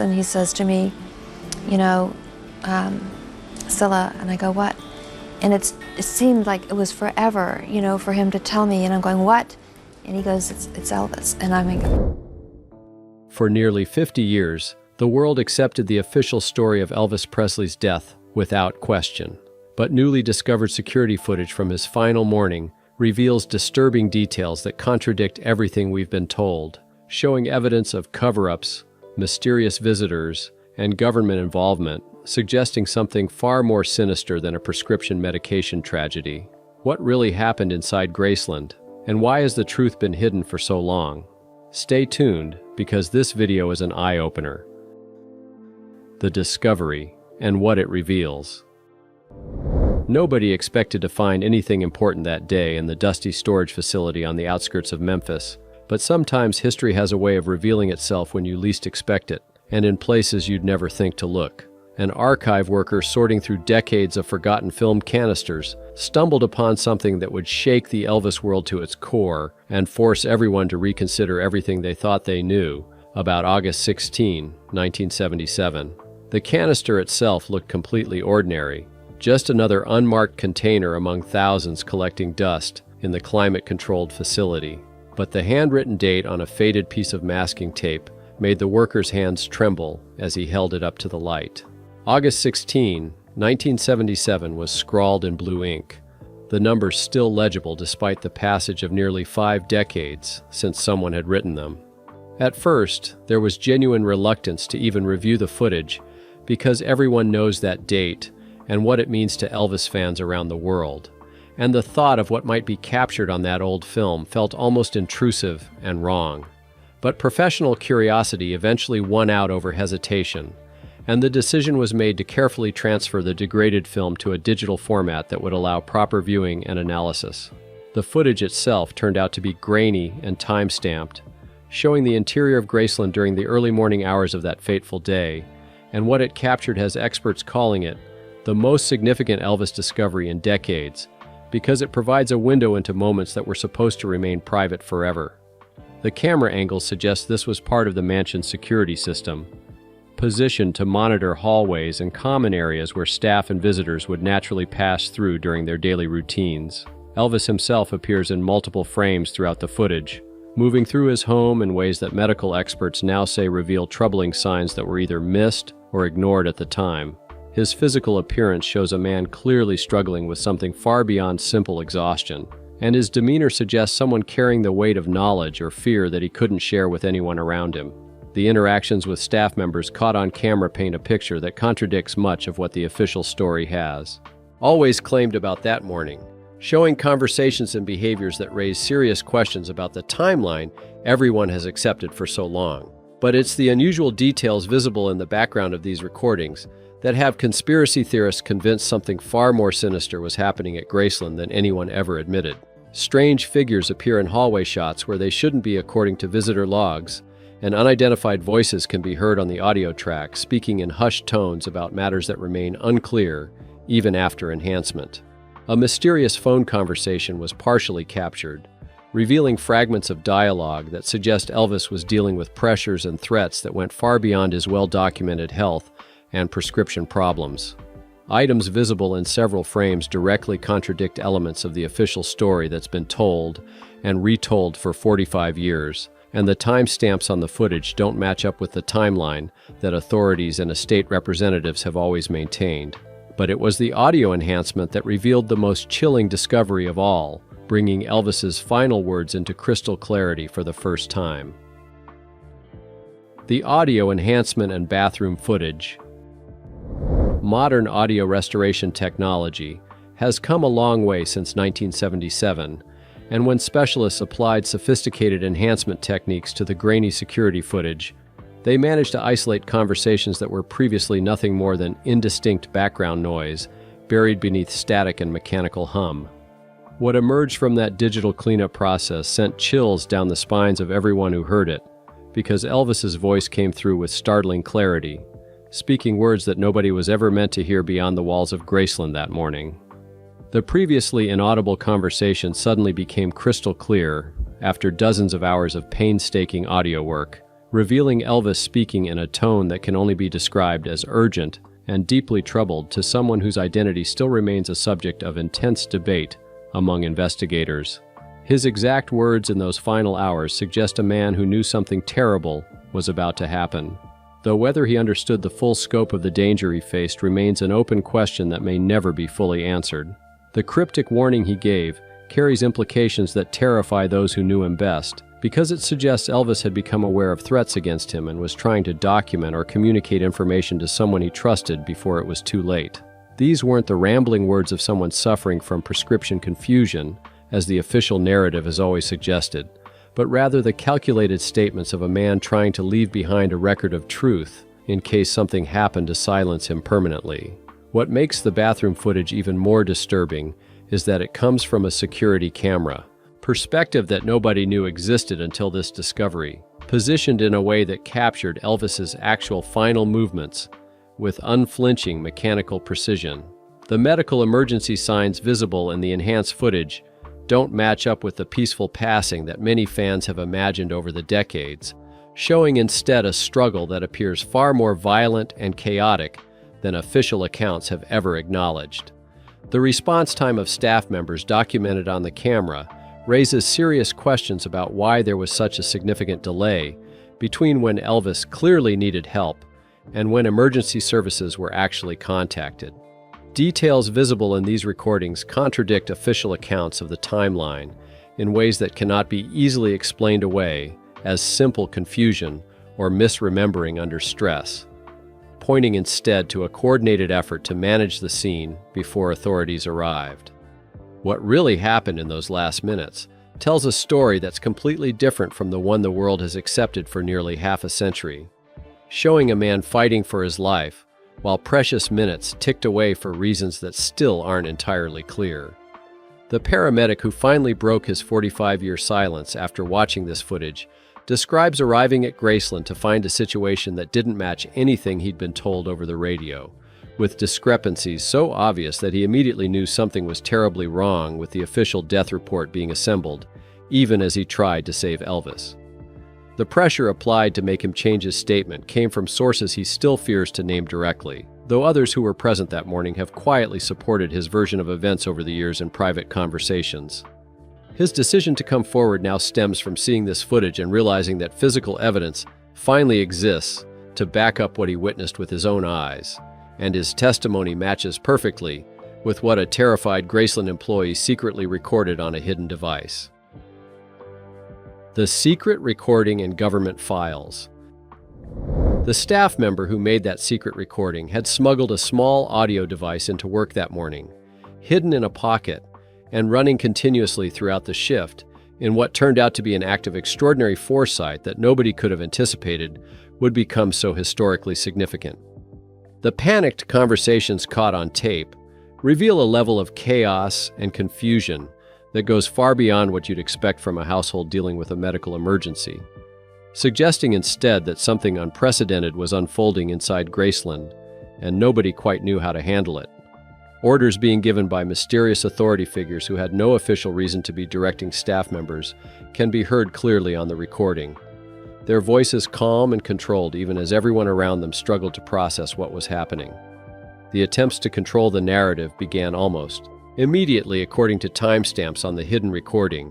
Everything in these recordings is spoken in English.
and he says to me, you know, Scylla, and I go, what? And it seemed like it was forever, you know, for him to tell me, and I'm going, what? And he goes, it's Elvis. And I'm like... For nearly 50 years, the world accepted the official story of Elvis Presley's death without question. But newly discovered security footage from his final morning reveals disturbing details that contradict everything we've been told, showing evidence of cover-ups, mysterious visitors, and government involvement, suggesting something far more sinister than a prescription medication tragedy. What really happened inside Graceland, and why has the truth been hidden for so long? Stay tuned, because this video is an eye-opener. The discovery, and what it reveals. Nobody expected to find anything important that day in the dusty storage facility on the outskirts of Memphis, but sometimes history has a way of revealing itself when you least expect it, and in places you'd never think to look. An archive worker sorting through decades of forgotten film canisters stumbled upon something that would shake the Elvis world to its core and force everyone to reconsider everything they thought they knew about August 16, 1977. The canister itself looked completely ordinary, just another unmarked container among thousands collecting dust in the climate-controlled facility. But the handwritten date on a faded piece of masking tape made the worker's hands tremble as he held it up to the light. August 16, 1977 was scrawled in blue ink, the numbers still legible despite the passage of nearly 5 decades since someone had written them. At first, there was genuine reluctance to even review the footage because everyone knows that date and what it means to Elvis fans around the world, and the thought of what might be captured on that old film felt almost intrusive and wrong. But professional curiosity eventually won out over hesitation, and the decision was made to carefully transfer the degraded film to a digital format that would allow proper viewing and analysis. The footage itself turned out to be grainy and time-stamped, showing the interior of Graceland during the early morning hours of that fateful day, and what it captured has experts calling it the most significant Elvis discovery in decades, because it provides a window into moments that were supposed to remain private forever. The camera angle suggests this was part of the mansion's security system, positioned to monitor hallways and common areas where staff and visitors would naturally pass through during their daily routines. Elvis himself appears in multiple frames throughout the footage, moving through his home in ways that medical experts now say reveal troubling signs that were either missed or ignored at the time. His physical appearance shows a man clearly struggling with something far beyond simple exhaustion, and his demeanor suggests someone carrying the weight of knowledge or fear that he couldn't share with anyone around him. The interactions with staff members caught on camera paint a picture that contradicts much of what the official story has always claimed about that morning, showing conversations and behaviors that raise serious questions about the timeline everyone has accepted for so long. But it's the unusual details visible in the background of these recordings that have conspiracy theorists convinced something far more sinister was happening at Graceland than anyone ever admitted. Strange figures appear in hallway shots where they shouldn't be according to visitor logs, and unidentified voices can be heard on the audio track speaking in hushed tones about matters that remain unclear even after enhancement. A mysterious phone conversation was partially captured, revealing fragments of dialogue that suggest Elvis was dealing with pressures and threats that went far beyond his well-documented health and prescription problems. Items visible in several frames directly contradict elements of the official story that's been told and retold for 45 years, and the timestamps on the footage don't match up with the timeline that authorities and estate representatives have always maintained. But it was the audio enhancement that revealed the most chilling discovery of all, bringing Elvis's final words into crystal clarity for the first time. The audio enhancement and bathroom footage. Modern audio restoration technology has come a long way since 1977, and when specialists applied sophisticated enhancement techniques to the grainy security footage, they managed to isolate conversations that were previously nothing more than indistinct background noise, buried beneath static and mechanical hum. What emerged from that digital cleanup process sent chills down the spines of everyone who heard it, because Elvis's voice came through with startling clarity, speaking words that nobody was ever meant to hear beyond the walls of Graceland that morning. The previously inaudible conversation suddenly became crystal clear after dozens of hours of painstaking audio work, revealing Elvis speaking in a tone that can only be described as urgent and deeply troubled to someone whose identity still remains a subject of intense debate among investigators. His exact words in those final hours suggest a man who knew something terrible was about to happen, though whether he understood the full scope of the danger he faced remains an open question that may never be fully answered. The cryptic warning he gave carries implications that terrify those who knew him best, because it suggests Elvis had become aware of threats against him and was trying to document or communicate information to someone he trusted before it was too late. These weren't the rambling words of someone suffering from prescription confusion, as the official narrative has always suggested, but rather the calculated statements of a man trying to leave behind a record of truth in case something happened to silence him permanently. What makes the bathroom footage even more disturbing is that it comes from a security camera, perspective that nobody knew existed until this discovery, positioned in a way that captured Elvis's actual final movements with unflinching mechanical precision. The medical emergency signs visible in the enhanced footage don't match up with the peaceful passing that many fans have imagined over the decades, showing instead a struggle that appears far more violent and chaotic than official accounts have ever acknowledged. The response time of staff members documented on the camera raises serious questions about why there was such a significant delay between when Elvis clearly needed help and when emergency services were actually contacted. Details visible in these recordings contradict official accounts of the timeline in ways that cannot be easily explained away as simple confusion or misremembering under stress, pointing instead to a coordinated effort to manage the scene before authorities arrived. What really happened in those last minutes tells a story that's completely different from the one the world has accepted for nearly half a century, showing a man fighting for his life while precious minutes ticked away for reasons that still aren't entirely clear. The paramedic who finally broke his 45-year silence after watching this footage describes arriving at Graceland to find a situation that didn't match anything he'd been told over the radio, with discrepancies so obvious that he immediately knew something was terribly wrong with the official death report being assembled, even as he tried to save Elvis. The pressure applied to make him change his statement came from sources he still fears to name directly, though others who were present that morning have quietly supported his version of events over the years in private conversations. His decision to come forward now stems from seeing this footage and realizing that physical evidence finally exists to back up what he witnessed with his own eyes, and his testimony matches perfectly with what a terrified Graceland employee secretly recorded on a hidden device. The secret recording in government files. The staff member who made that secret recording had smuggled a small audio device into work that morning, hidden in a pocket and running continuously throughout the shift in what turned out to be an act of extraordinary foresight that nobody could have anticipated would become so historically significant. The panicked conversations caught on tape reveal a level of chaos and confusion that goes far beyond what you'd expect from a household dealing with a medical emergency, suggesting instead that something unprecedented was unfolding inside Graceland, and nobody quite knew how to handle it. Orders being given by mysterious authority figures who had no official reason to be directing staff members can be heard clearly on the recording, their voices calm and controlled even as everyone around them struggled to process what was happening. The attempts to control the narrative began almost immediately according to timestamps on the hidden recording,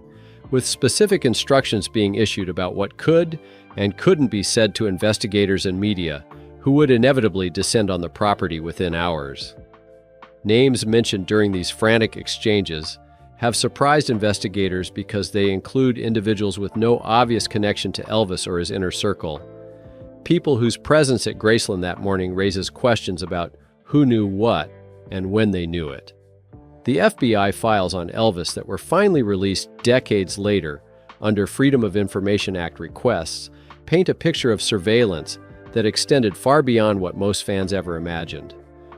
with specific instructions being issued about what could and couldn't be said to investigators and media who would inevitably descend on the property within hours. Names mentioned during these frantic exchanges have surprised investigators because they include individuals with no obvious connection to Elvis or his inner circle, people whose presence at Graceland that morning raises questions about who knew what and when they knew it. The FBI files on Elvis that were finally released decades later under Freedom of Information Act requests paint a picture of surveillance that extended far beyond what most fans ever imagined,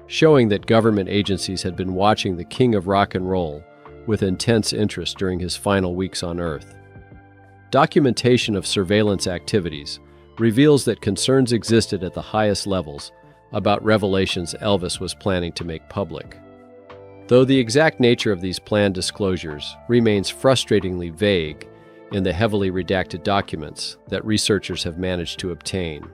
showing that government agencies had been watching the king of rock and roll with intense interest during his final weeks on Earth. Documentation of surveillance activities reveals that concerns existed at the highest levels about revelations Elvis was planning to make public. Though the exact nature of these planned disclosures remains frustratingly vague, in the heavily redacted documents that researchers have managed to obtain.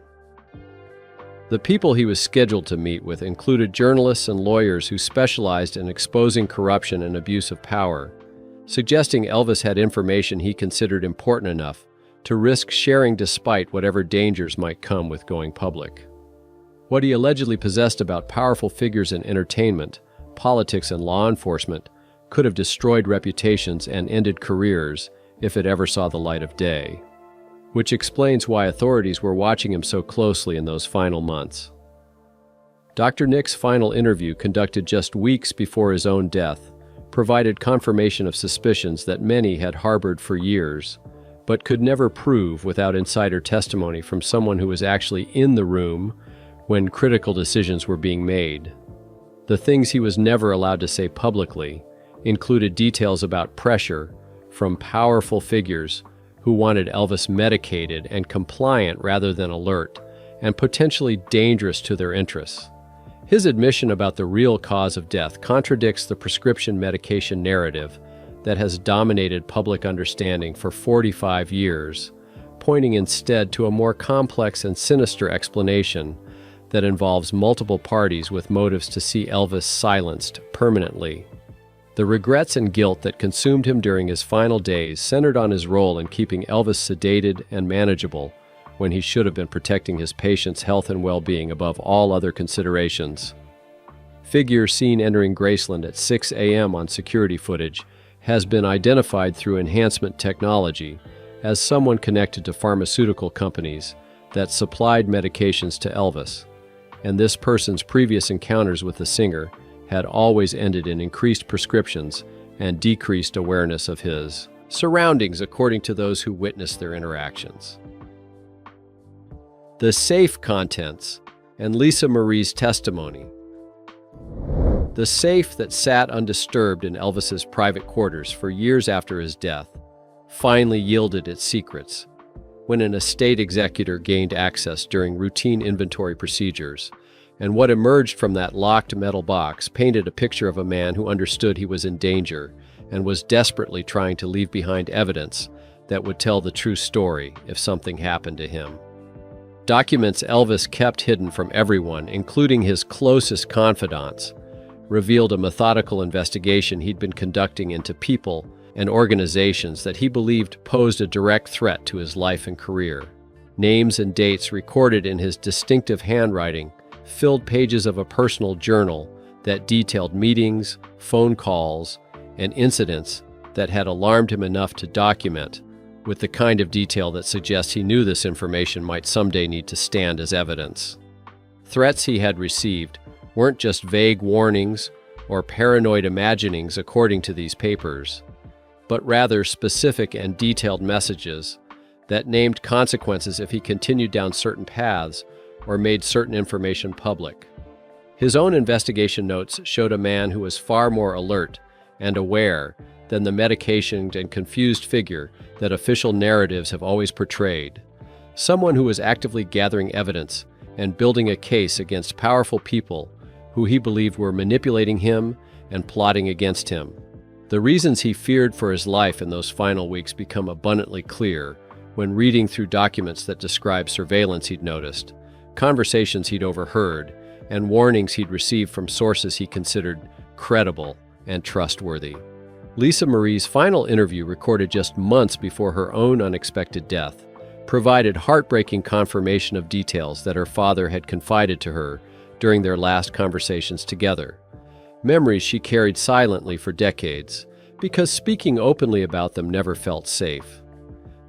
The people he was scheduled to meet with included journalists and lawyers who specialized in exposing corruption and abuse of power, suggesting Elvis had information he considered important enough to risk sharing despite whatever dangers might come with going public. What he allegedly possessed about powerful figures in entertainment, politics, and law enforcement could have destroyed reputations and ended careers if it ever saw the light of day, which explains why authorities were watching him so closely in those final months. Dr. Nick's final interview, conducted just weeks before his own death, provided confirmation of suspicions that many had harbored for years, but could never prove without insider testimony from someone who was actually in the room when critical decisions were being made. The things he was never allowed to say publicly included details about pressure from powerful figures who wanted Elvis medicated and compliant rather than alert, and potentially dangerous to their interests. His admission about the real cause of death contradicts the prescription medication narrative that has dominated public understanding for 45 years, pointing instead to a more complex and sinister explanation that involves multiple parties with motives to see Elvis silenced permanently. The regrets and guilt that consumed him during his final days centered on his role in keeping Elvis sedated and manageable when he should have been protecting his patients' health and well-being above all other considerations. Figure seen entering Graceland at 6 a.m. on security footage has been identified through enhancement technology as someone connected to pharmaceutical companies that supplied medications to Elvis, and this person's previous encounters with the singer had always ended in increased prescriptions and decreased awareness of his surroundings, according to those who witnessed their interactions. The safe contents and Lisa Marie's testimony. The safe that sat undisturbed in Elvis's private quarters for years after his death finally yielded its secrets when an estate executor gained access during routine inventory procedures, and what emerged from that locked metal box painted a picture of a man who understood he was in danger and was desperately trying to leave behind evidence that would tell the true story if something happened to him. Documents Elvis kept hidden from everyone, including his closest confidants, revealed a methodical investigation he'd been conducting into people and organizations that he believed posed a direct threat to his life and career. Names and dates recorded in his distinctive handwriting filled pages of a personal journal that detailed meetings, phone calls, and incidents that had alarmed him enough to document, with the kind of detail that suggests he knew this information might someday need to stand as evidence. Threats he had received weren't just vague warnings or paranoid imaginings according to these papers, but rather specific and detailed messages that named consequences if he continued down certain paths or made certain information public. His own investigation notes showed a man who was far more alert and aware than the medicationed and confused figure that official narratives have always portrayed. Someone who was actively gathering evidence and building a case against powerful people who he believed were manipulating him and plotting against him. The reasons he feared for his life in those final weeks become abundantly clear when reading through documents that describe surveillance he'd noticed, conversations he'd overheard, and warnings he'd received from sources he considered credible and trustworthy. Lisa Marie's final interview, recorded just months before her own unexpected death, provided heartbreaking confirmation of details that her father had confided to her during their last conversations together. Memories she carried silently for decades, because speaking openly about them never felt safe.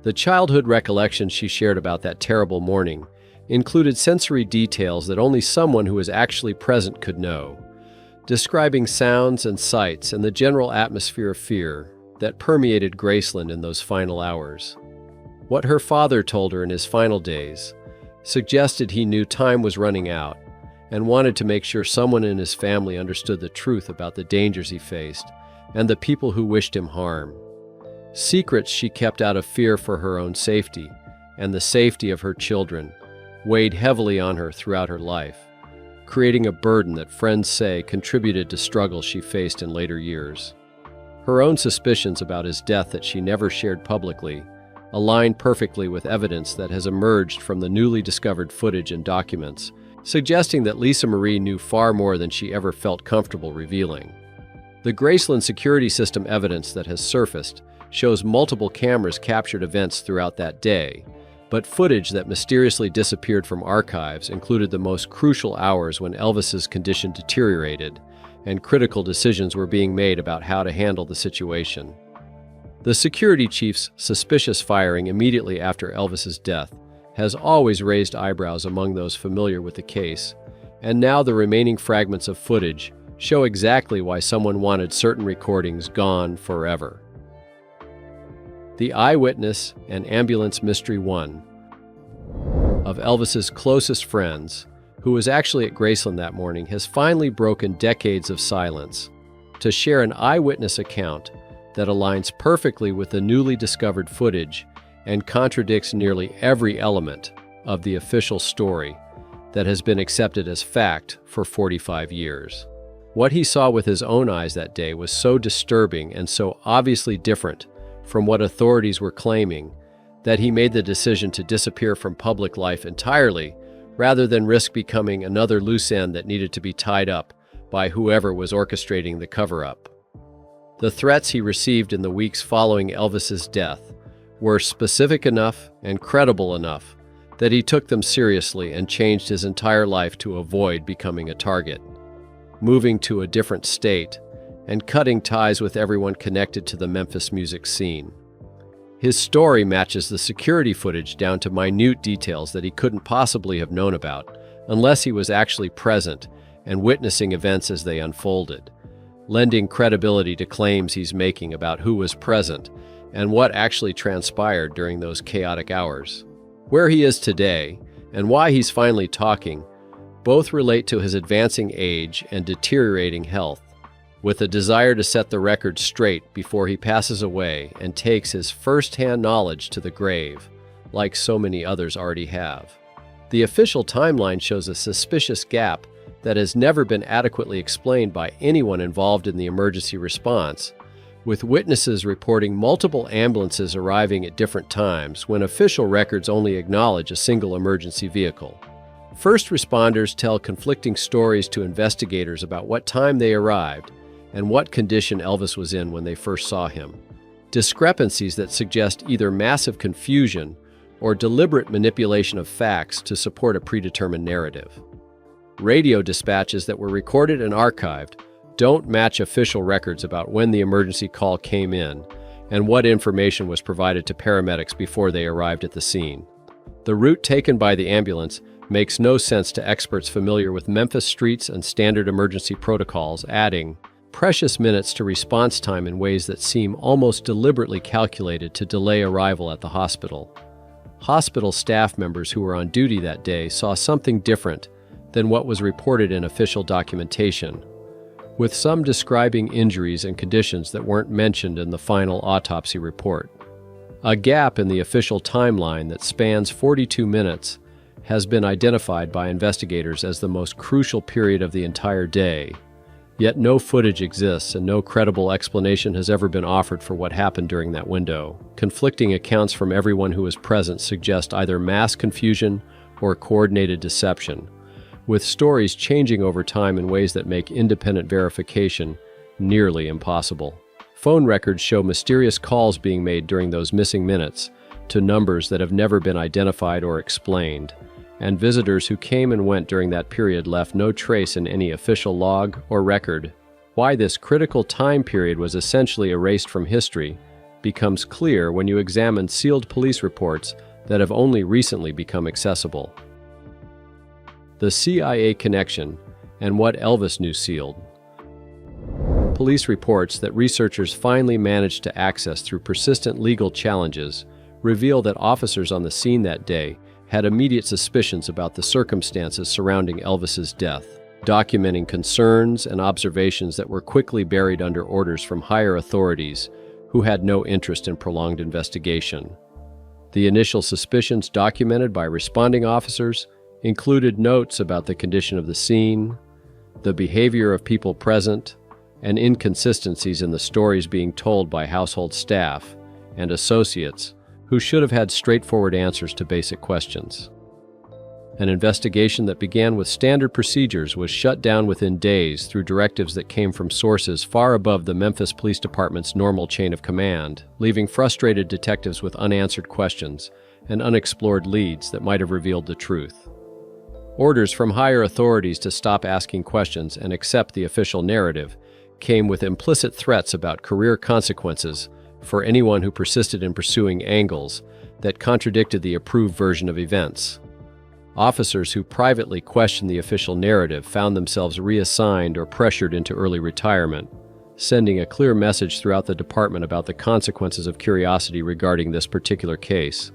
The childhood recollections she shared about that terrible morning included sensory details that only someone who was actually present could know, describing sounds and sights and the general atmosphere of fear that permeated Graceland in those final hours. What her father told her in his final days suggested he knew time was running out and wanted to make sure someone in his family understood the truth about the dangers he faced and the people who wished him harm. Secrets she kept out of fear for her own safety and the safety of her children weighed heavily on her throughout her life, creating a burden that friends say contributed to struggles she faced in later years. Her own suspicions about his death that she never shared publicly align perfectly with evidence that has emerged from the newly discovered footage and documents, suggesting that Lisa Marie knew far more than she ever felt comfortable revealing. The Graceland security system evidence that has surfaced shows multiple cameras captured events throughout that day, but footage that mysteriously disappeared from archives included the most crucial hours when Elvis's condition deteriorated and critical decisions were being made about how to handle the situation. The security chief's suspicious firing immediately after Elvis's death has always raised eyebrows among those familiar with the case, and now the remaining fragments of footage show exactly why someone wanted certain recordings gone forever. The Eyewitness and Ambulance Mystery 1 of Elvis's closest friends, who was actually at Graceland that morning, has finally broken decades of silence to share an eyewitness account that aligns perfectly with the newly discovered footage and contradicts nearly every element of the official story that has been accepted as fact for 45 years. What he saw with his own eyes that day was so disturbing and so obviously different from what authorities were claiming that he made the decision to disappear from public life entirely rather than risk becoming another loose end that needed to be tied up by whoever was orchestrating the cover-up. The threats he received in the weeks following Elvis's death were specific enough and credible enough that he took them seriously and changed his entire life to avoid becoming a target, moving to a different state and cutting ties with everyone connected to the Memphis music scene. His story matches the security footage down to minute details that he couldn't possibly have known about unless he was actually present and witnessing events as they unfolded, lending credibility to claims he's making about who was present and what actually transpired during those chaotic hours. Where he is today and why he's finally talking both relate to his advancing age and deteriorating health, with a desire to set the record straight before he passes away and takes his first-hand knowledge to the grave, like so many others already have. The official timeline shows a suspicious gap that has never been adequately explained by anyone involved in the emergency response, with witnesses reporting multiple ambulances arriving at different times when official records only acknowledge a single emergency vehicle. First responders tell conflicting stories to investigators about what time they arrived and what condition Elvis was in when they first saw him, discrepancies that suggest either massive confusion or deliberate manipulation of facts to support a predetermined narrative. Radio dispatches that were recorded and archived don't match official records about when the emergency call came in and what information was provided to paramedics before they arrived at the scene. The route taken by the ambulance makes no sense to experts familiar with Memphis streets and standard emergency protocols, adding precious minutes to response time in ways that seem almost deliberately calculated to delay arrival at the hospital. Hospital staff members who were on duty that day saw something different than what was reported in official documentation, with some describing injuries and conditions that weren't mentioned in the final autopsy report. A gap in the official timeline that spans 42 minutes has been identified by investigators as the most crucial period of the entire day, yet no footage exists and no credible explanation has ever been offered for what happened during that window. Conflicting accounts from everyone who was present suggest either mass confusion or coordinated deception, with stories changing over time in ways that make independent verification nearly impossible. Phone records show mysterious calls being made during those missing minutes to numbers that have never been identified or explained, and visitors who came and went during that period left no trace in any official log or record. Why this critical time period was essentially erased from history becomes clear when you examine sealed police reports that have only recently become accessible. The CIA connection and what Elvis knew sealed. Police reports that researchers finally managed to access through persistent legal challenges reveal that officers on the scene that day had immediate suspicions about the circumstances surrounding Elvis's death, documenting concerns and observations that were quickly buried under orders from higher authorities who had no interest in prolonged investigation. The initial suspicions documented by responding officers included notes about the condition of the scene, the behavior of people present, and inconsistencies in the stories being told by household staff and associates who should have had straightforward answers to basic questions. An investigation that began with standard procedures was shut down within days through directives that came from sources far above the Memphis Police Department's normal chain of command, leaving frustrated detectives with unanswered questions and unexplored leads that might have revealed the truth. Orders from higher authorities to stop asking questions and accept the official narrative came with implicit threats about career consequences for anyone who persisted in pursuing angles that contradicted the approved version of events. Officers who privately questioned the official narrative found themselves reassigned or pressured into early retirement, sending a clear message throughout the department about the consequences of curiosity regarding this particular case.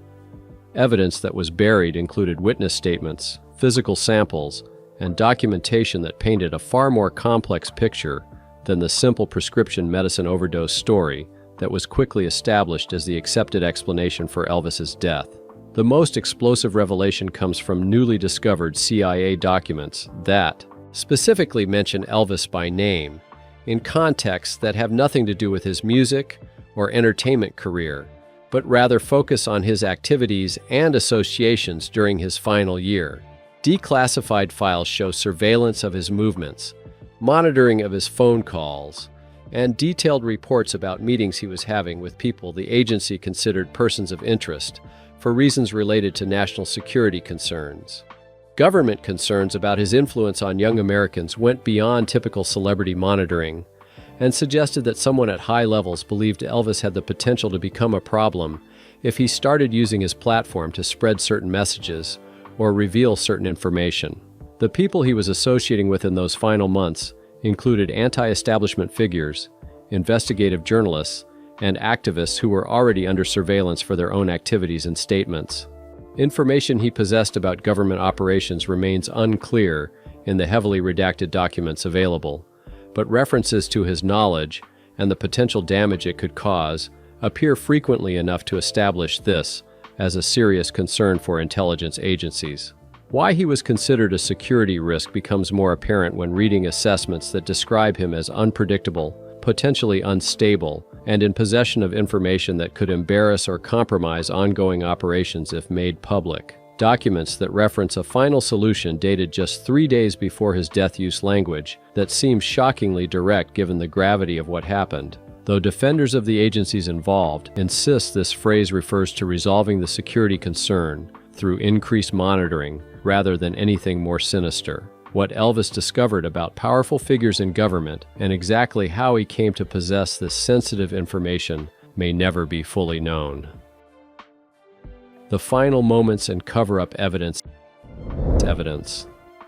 Evidence that was buried included witness statements, physical samples, and documentation that painted a far more complex picture than the simple prescription medicine overdose story that was quickly established as the accepted explanation for Elvis's death. The most explosive revelation comes from newly discovered CIA documents that specifically mention Elvis by name in contexts that have nothing to do with his music or entertainment career, but rather focus on his activities and associations during his final year. Declassified files show surveillance of his movements, monitoring of his phone calls, and detailed reports about meetings he was having with people the agency considered persons of interest for reasons related to national security concerns. Government concerns about his influence on young Americans went beyond typical celebrity monitoring and suggested that someone at high levels believed Elvis had the potential to become a problem if he started using his platform to spread certain messages or reveal certain information. The people he was associating with in those final months included anti-establishment figures, investigative journalists, and activists who were already under surveillance for their own activities and statements. Information he possessed about government operations remains unclear in the heavily redacted documents available, but references to his knowledge and the potential damage it could cause appear frequently enough to establish this as a serious concern for intelligence agencies. Why he was considered a security risk becomes more apparent when reading assessments that describe him as unpredictable, potentially unstable, and in possession of information that could embarrass or compromise ongoing operations if made public. Documents that reference a final solution dated just 3 days before his death use language that seems shockingly direct given the gravity of what happened, though defenders of the agencies involved insist this phrase refers to resolving the security concern through increased monitoring rather than anything more sinister. What Elvis discovered about powerful figures in government and exactly how he came to possess this sensitive information may never be fully known. The final moments and cover-up evidence.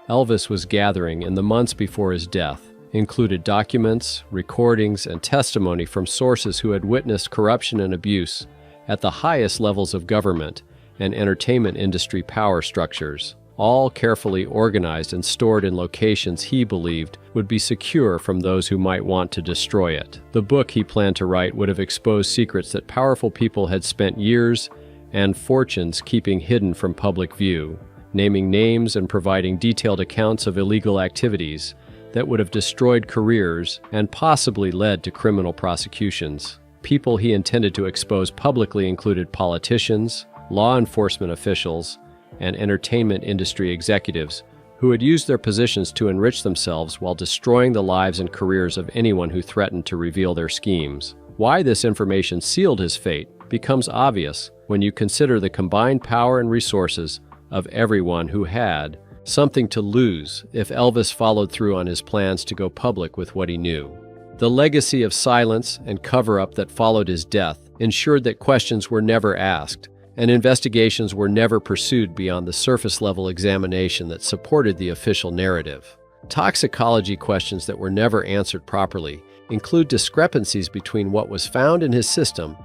Elvis was gathering in the months before his death included documents, recordings, and testimony from sources who had witnessed corruption and abuse at the highest levels of government and entertainment industry power structures, all carefully organized and stored in locations he believed would be secure from those who might want to destroy it. The book he planned to write would have exposed secrets that powerful people had spent years and fortunes keeping hidden from public view, naming names and providing detailed accounts of illegal activities that would have destroyed careers and possibly led to criminal prosecutions. People he intended to expose publicly included politicians, law enforcement officials, and entertainment industry executives who had used their positions to enrich themselves while destroying the lives and careers of anyone who threatened to reveal their schemes. Why this information sealed his fate becomes obvious when you consider the combined power and resources of everyone who had something to lose if Elvis followed through on his plans to go public with what he knew. The legacy of silence and cover-up that followed his death ensured that questions were never asked, and investigations were never pursued beyond the surface-level examination that supported the official narrative. Toxicology questions that were never answered properly include discrepancies between what was found in his system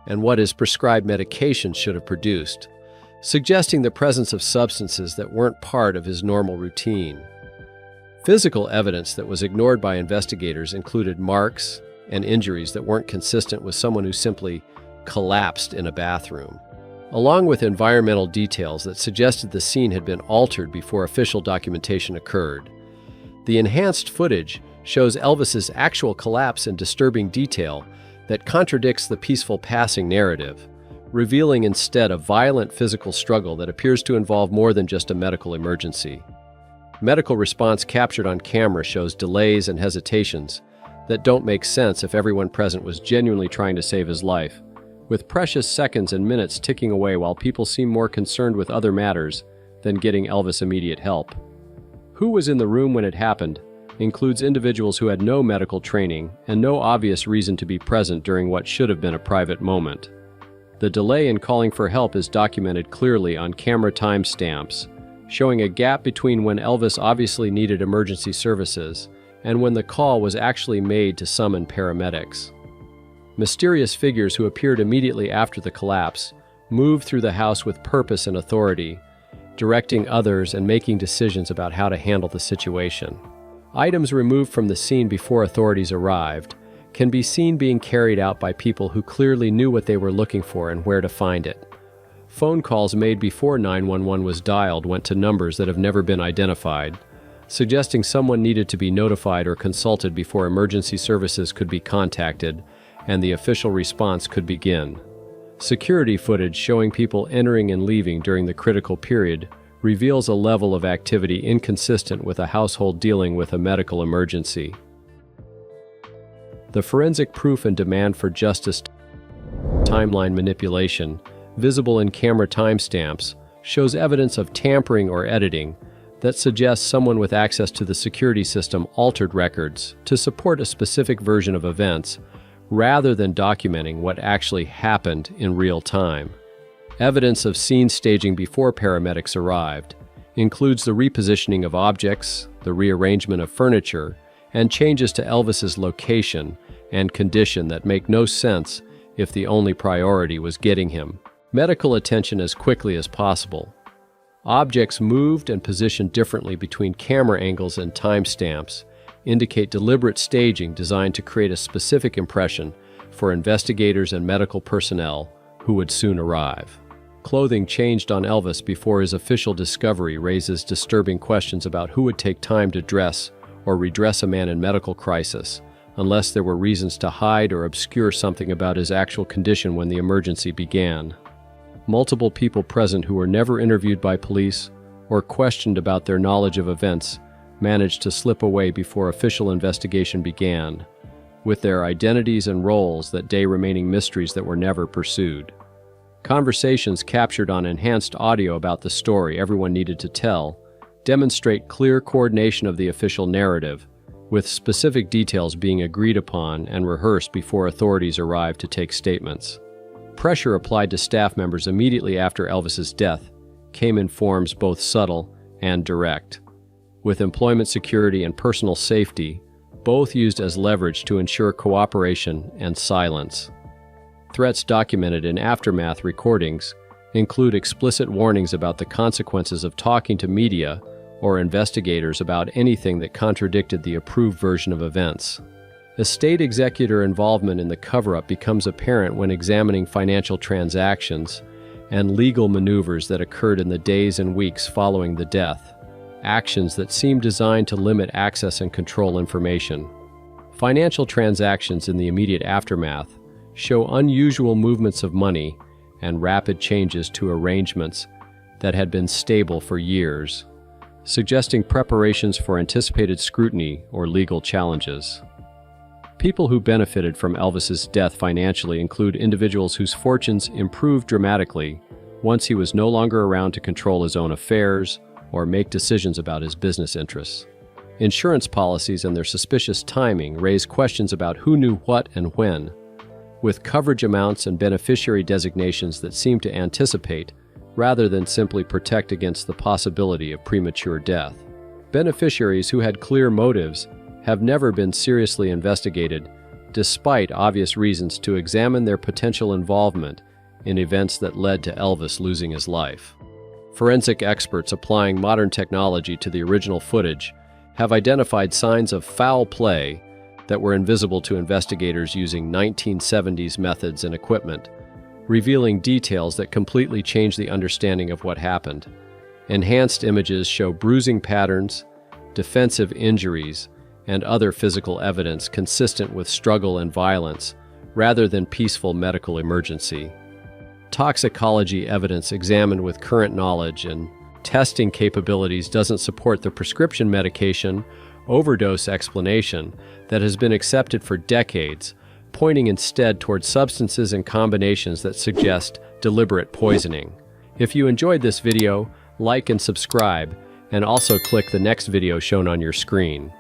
and what his prescribed medication should have produced, suggesting the presence of substances that weren't part of his normal routine. Physical evidence that was ignored by investigators included marks and injuries that weren't consistent with someone who simply collapsed in a bathroom, along with environmental details that suggested the scene had been altered before official documentation occurred. The enhanced footage shows Elvis's actual collapse in disturbing detail that contradicts the peaceful passing narrative, revealing instead a violent physical struggle that appears to involve more than just a medical emergency. Medical response captured on camera shows delays and hesitations that don't make sense if everyone present was genuinely trying to save his life, with precious seconds and minutes ticking away while people seem more concerned with other matters than getting Elvis immediate help. Who was in the room when it happened includes individuals who had no medical training and no obvious reason to be present during what should have been a private moment. The delay in calling for help is documented clearly on camera timestamps, showing a gap between when Elvis obviously needed emergency services and when the call was actually made to summon paramedics. Mysterious figures who appeared immediately after the collapse moved through the house with purpose and authority, directing others and making decisions about how to handle the situation. Items removed from the scene before authorities arrived can be seen being carried out by people who clearly knew what they were looking for and where to find it. Phone calls made before 911 was dialed went to numbers that have never been identified, suggesting someone needed to be notified or consulted before emergency services could be contacted and the official response could begin. Security footage showing people entering and leaving during the critical period reveals a level of activity inconsistent with a household dealing with a medical emergency. The forensic proof and demand for justice timeline manipulation, visible in camera timestamps, shows evidence of tampering or editing that suggests someone with access to the security system altered records to support a specific version of events rather than documenting what actually happened in real time. Evidence of scene staging before paramedics arrived includes the repositioning of objects, the rearrangement of furniture, and changes to Elvis's location and condition that make no sense if the only priority was getting him medical attention as quickly as possible. Objects moved and positioned differently between camera angles and timestamps indicate deliberate staging designed to create a specific impression for investigators and medical personnel who would soon arrive. Clothing changed on Elvis before his official discovery raises disturbing questions about who would take time to dress or redress a man in medical crisis, unless there were reasons to hide or obscure something about his actual condition when the emergency began. Multiple people present who were never interviewed by police or questioned about their knowledge of events managed to slip away before official investigation began, with their identities and roles that day remaining mysteries that were never pursued. Conversations captured on enhanced audio about the story everyone needed to tell demonstrate clear coordination of the official narrative, with specific details being agreed upon and rehearsed before authorities arrived to take statements. Pressure applied to staff members immediately after Elvis's death came in forms both subtle and direct, with employment security and personal safety both used as leverage to ensure cooperation and silence. Threats documented in aftermath recordings include explicit warnings about the consequences of talking to media or investigators about anything that contradicted the approved version of events. Estate executor involvement in the cover-up becomes apparent when examining financial transactions and legal maneuvers that occurred in the days and weeks following the death, actions that seem designed to limit access and control information. Financial transactions in the immediate aftermath show unusual movements of money and rapid changes to arrangements that had been stable for years, suggesting preparations for anticipated scrutiny or legal challenges. People who benefited from Elvis's death financially include individuals whose fortunes improved dramatically once he was no longer around to control his own affairs or make decisions about his business interests. Insurance policies and their suspicious timing raise questions about who knew what and when, with coverage amounts and beneficiary designations that seem to anticipate rather than simply protect against the possibility of premature death. Beneficiaries who had clear motives have never been seriously investigated, despite obvious reasons to examine their potential involvement in events that led to Elvis losing his life. Forensic experts applying modern technology to the original footage have identified signs of foul play that were invisible to investigators using 1970s methods and equipment, revealing details that completely change the understanding of what happened. Enhanced images show bruising patterns, defensive injuries, and other physical evidence consistent with struggle and violence rather than peaceful medical emergency. toxicology evidence examined with current knowledge and testing capabilities doesn't support the prescription medication overdose explanation that has been accepted for decades, pointing instead towards substances and combinations that suggest deliberate poisoning. If you enjoyed this video, like and subscribe, and also click the next video shown on your screen.